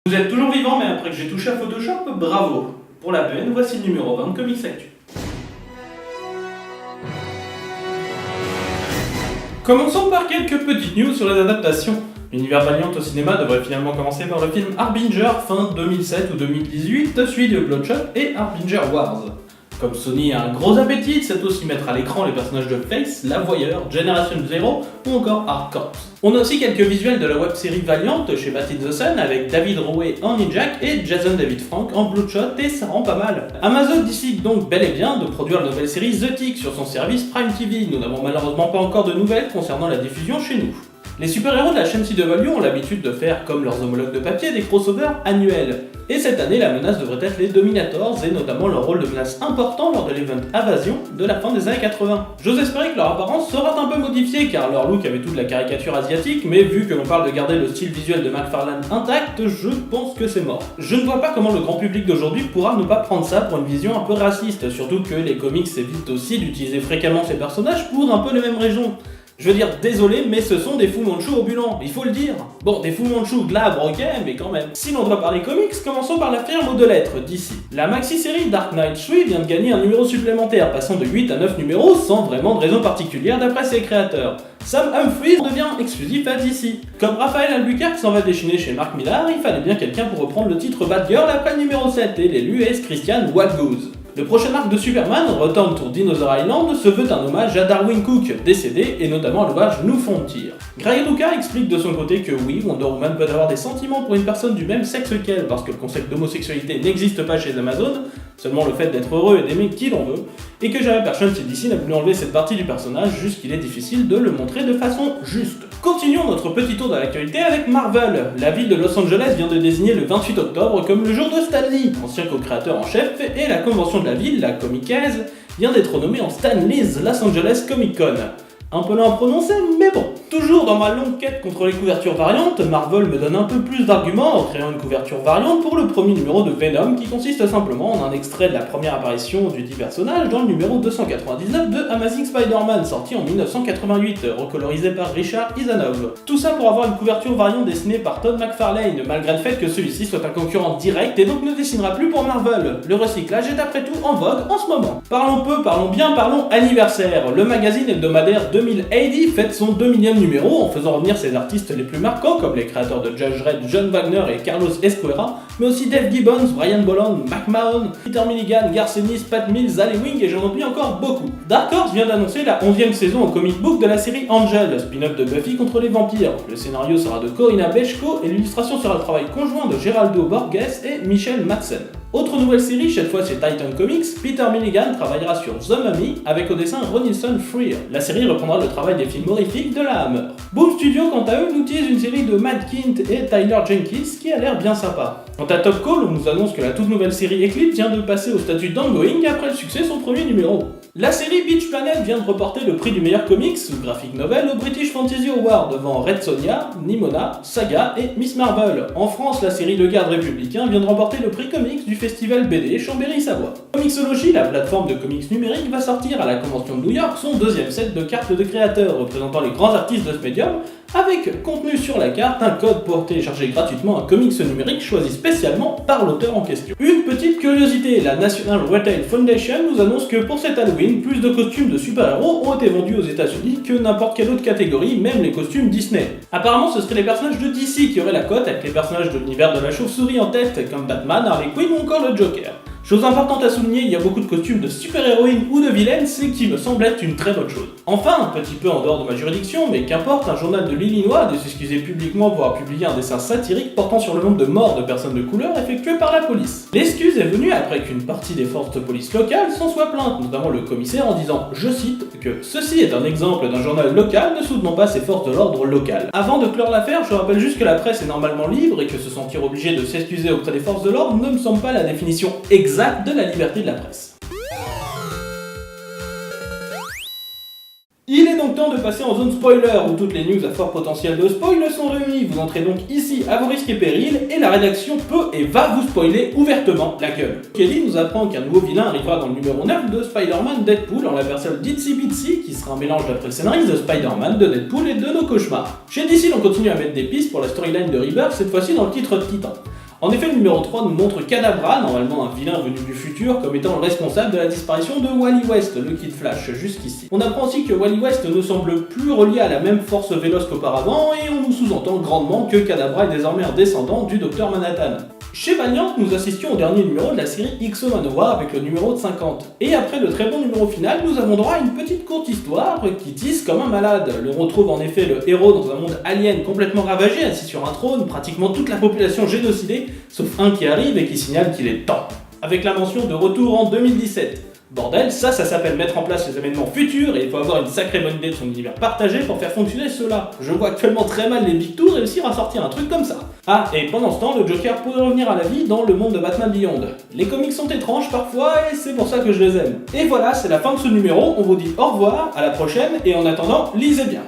Vous êtes toujours vivant, mais après que j'ai touché à Photoshop, bravo. Pour la peine, voici le numéro 20 de Comics Actu. Commençons par quelques petites news sur les adaptations. L'univers Valiant au cinéma devrait finalement commencer par le film Harbinger fin 2007 ou 2018, suivi de Bloodshot et Harbinger Wars. Comme Sony a un gros appétit, c'est aussi mettre à l'écran les personnages de Face, La Voyeur, Generation Zero ou encore Hard Corps. On a aussi quelques visuels de la web-série Valiant chez Bat in the Sun avec David Rowe en Ninjak et Jason David Frank en Bloodshot et ça rend pas mal. Amazon décide donc bel et bien de produire la nouvelle série The Tick sur son service Prime TV. Nous n'avons malheureusement pas encore de nouvelles concernant la diffusion chez nous. Les super-héros de la chaîne CW ont l'habitude de faire, comme leurs homologues de papier, des crossovers annuels. Et cette année, la menace devrait être les Dominators, et notamment leur rôle de menace important lors de l'event Invasion de la fin des années 80. J'ose espérer que leur apparence sera un peu modifiée, car leur look avait tout de la caricature asiatique, mais vu que l'on parle de garder le style visuel de McFarlane intact, je pense que c'est mort. Je ne vois pas comment le grand public d'aujourd'hui pourra ne pas prendre ça pour une vision un peu raciste, surtout que les comics évitent aussi d'utiliser fréquemment ces personnages pour un peu les mêmes raisons. Je veux dire, désolé, mais ce sont des Fu Manchu ambulants, il faut le dire. Bon, des Fu Manchu glabres, ok, mais quand même. Si l'on doit parler comics, commençons par la firme de lettres d'ici. La maxi-série Dark Knight 3 vient de gagner un numéro supplémentaire, passant de 8 à 9 numéros sans vraiment de raison particulière d'après ses créateurs. Sam Humphries devient exclusif à DC. Comme Raphaël Albuquerque s'en va déchiner chez Mark Millar, il fallait bien quelqu'un pour reprendre le titre Batgirl après le numéro 7, et l'élu est Christian Wildgoose. Le prochain arc de Superman, Return to Dinosaur Island, se veut un hommage à Darwin Cook, décédé, et notamment à l'ouvrage New Frontier. Greg Rucka explique de son côté que oui, Wonder Woman peut avoir des sentiments pour une personne du même sexe qu'elle, parce que le concept d'homosexualité n'existe pas chez Amazon, seulement le fait d'être heureux et d'aimer qui l'on veut, et que jamais personne chez DC n'a voulu enlever cette partie du personnage, juste qu'il est difficile de le montrer de façon juste. Continuons notre petit tour de l'actualité avec Marvel. La ville de Los Angeles vient de désigner le 28 octobre comme le jour de Stan Lee, ancien co-créateur en chef, et la convention de la ville, la Comic-Case, vient d'être nommée en Stan Lee's Los Angeles Comic Con. Un peu lent à prononcer, mais bon. Toujours dans ma longue quête contre les couvertures variantes, Marvel me donne un peu plus d'arguments en créant une couverture variante pour le premier numéro de Venom qui consiste simplement en un extrait de la première apparition du dit personnage dans le numéro 299 de Amazing Spider-Man sorti en 1988, recolorisé par Richard Isanove. Tout ça pour avoir une couverture variante dessinée par Todd McFarlane, malgré le fait que celui-ci soit un concurrent direct et donc ne dessinera plus pour Marvel. Le recyclage est après tout en vogue en ce moment. Parlons peu, parlons bien, parlons anniversaire. Le magazine hebdomadaire 2080 fête son 2 millième numéro en faisant revenir ses artistes les plus marquants comme les créateurs de Judge Dredd, John Wagner et Carlos Escuera, mais aussi Dave Gibbons, Brian Bolland, Mac Mahon, Peter Milligan, Garth Ennis, Pat Mills, Ali Wing et j'en oublie encore beaucoup. Dark Horse vient d'annoncer la 11e saison au comic book de la série Angel, le spin-off de Buffy contre les vampires. Le scénario sera de Corina Bechko et l'illustration sera le travail conjoint de Geraldo Borges et Michel Madsen. Autre nouvelle série, cette fois chez Titan Comics, Peter Milligan travaillera sur The Mummy avec au dessin Ronilson Freer. La série reprendra le travail des films horrifiques de la Hammer. Boom Studio, quant à eux, nous tease une série de Matt Kindt et Tyler Jenkins qui a l'air bien sympa. Quant à Top Call, on nous annonce que la toute nouvelle série Eclipse vient de passer au statut d'ongoing après le succès de son premier numéro. La série Beach Planet vient de reporter le prix du meilleur comics ou graphic novel au British Fantasy Award devant Red Sonja, Nimona, Saga et Miss Marvel. En France, la série Le Garde Républicain vient de remporter le prix comics du festival BD Chambéry-Savoie. Comixology, la plateforme de comics numérique, va sortir à la convention de New York son deuxième set de cartes de créateurs représentant les grands artistes de ce médium, avec contenu sur la carte un code pour télécharger gratuitement un comics numérique choisi spécialement par l'auteur en question. Une petite curiosité, la National Retail Foundation nous annonce que pour cet Halloween, plus de costumes de super-héros ont été vendus aux États-Unis que n'importe quelle autre catégorie, même les costumes Disney. Apparemment, ce seraient les personnages de DC qui auraient la cote, avec les personnages de l'univers de la chauve-souris en tête, comme Batman, Harley Quinn ou encore le Joker. Chose importante à souligner, il y a beaucoup de costumes de super-héroïnes ou de vilaines, ce qui me semble être une très bonne chose. Enfin, un petit peu en dehors de ma juridiction, mais qu'importe, un journal de l'Illinois a dû s'excuser publiquement pour avoir publié un dessin satirique portant sur le nombre de morts de personnes de couleur effectuées par la police. L'excuse est venue après qu'une partie des forces de police locales s'en soit plainte, notamment le commissaire en disant, je cite, que ceci est un exemple d'un journal local ne soutenant pas ses forces de l'ordre locales. Avant de clore l'affaire, je rappelle juste que la presse est normalement libre et que se sentir obligé de s'excuser auprès des forces de l'ordre ne me semble pas la définition exacte de la liberté de la presse. Il est donc temps de passer en zone spoiler, où toutes les news à fort potentiel de spoil sont réunies. Vous entrez donc ici à vos risques et périls, et la rédaction peut et va vous spoiler ouvertement la gueule. Kelly nous apprend qu'un nouveau vilain arrivera dans le numéro 9 de Spider-Man Deadpool en la personne d'Itsy Bitsy, qui sera un mélange d'après le scénariste de Spider-Man, de Deadpool et de nos cauchemars. Chez DC, on continue à mettre des pistes pour la storyline de Rebirth, cette fois-ci dans le titre Titan. En effet, le numéro 3 nous montre Kadabra, normalement un vilain venu du futur, comme étant le responsable de la disparition de Wally West, le Kid Flash, jusqu'ici. On apprend aussi que Wally West ne semble plus relié à la même force véloce qu'auparavant, et on nous sous-entend grandement que Kadabra est désormais un descendant du Docteur Manhattan. Chez Valiant, nous assistions au dernier numéro de la série XO Manowar avec le numéro de 50. Et après le très bon numéro final, nous avons droit à une petite courte histoire qui tisse comme un malade. On retrouve en effet le héros dans un monde alien complètement ravagé, assis sur un trône, pratiquement toute la population génocidée, sauf un qui arrive et qui signale qu'il est temps. Avec la mention de retour en 2017. Bordel, ça s'appelle mettre en place les événements futurs et il faut avoir une sacrée bonne idée de son univers partagé pour faire fonctionner cela. Je vois actuellement très mal les Big Two réussir à sortir un truc comme ça. Ah, et pendant ce temps, le Joker pourrait revenir à la vie dans le monde de Batman Beyond. Les comics sont étranges parfois et c'est pour ça que je les aime. Et voilà, c'est la fin de ce numéro, on vous dit au revoir, à la prochaine et en attendant, lisez bien.